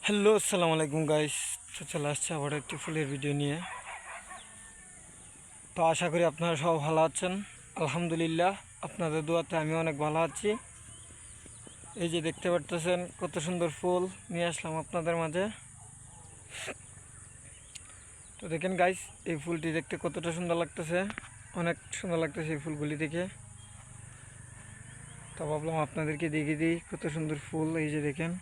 Hello, আসসালামু আলাইকুম guys. তো চলে আসছে আবার একটি ফুলের ভিডিও নিয়ে। তো আশা করি আপনারা সব ভালো আছেন। আলহামদুলিল্লাহ, আপনাদের দোয়াতে আমি অনেক ভালো আছি। এই যে দেখতে পারতেছেন কত সুন্দর ফুল নিয়ে আসলাম আপনাদের মাঝে। তো দেখেন গাইস, এই ফুলটি দেখতে কতটা সুন্দর লাগতেছে, অনেক সুন্দর লাগতেছে এই ফুলগুলি দেখে। তো ভাবলাম আপনাদেরকে দেখিয়ে দিই কত সুন্দর ফুল। এই যে দেখেন,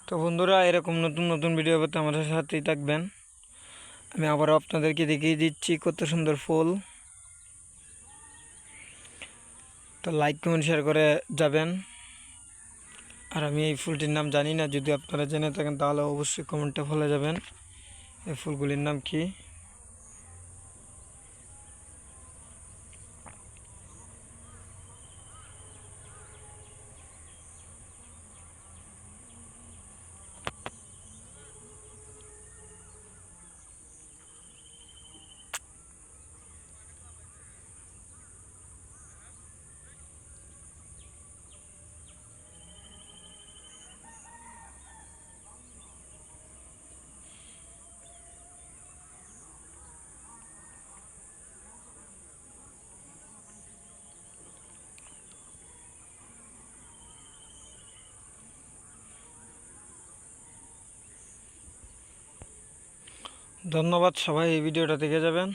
তো বন্ধুরা এরকম নতুন নতুন ভিডিও পেতে আমাদের সাথেই থাকবেন। আমি আবারও আপনাদেরকে দেখিয়ে দিচ্ছি কত সুন্দর ফুল। তো লাইক কমেন্ট শেয়ার করে যাবেন। আর আমি এই ফুলটির নাম জানি না, যদি আপনারা জেনে থাকেন তাহলে অবশ্যই কমেন্টে বলে যাবেন এই ফুলগুলির নাম কি। ধন্যবাদ, সবাই এই ভিডিওটা দেখে যাবেন।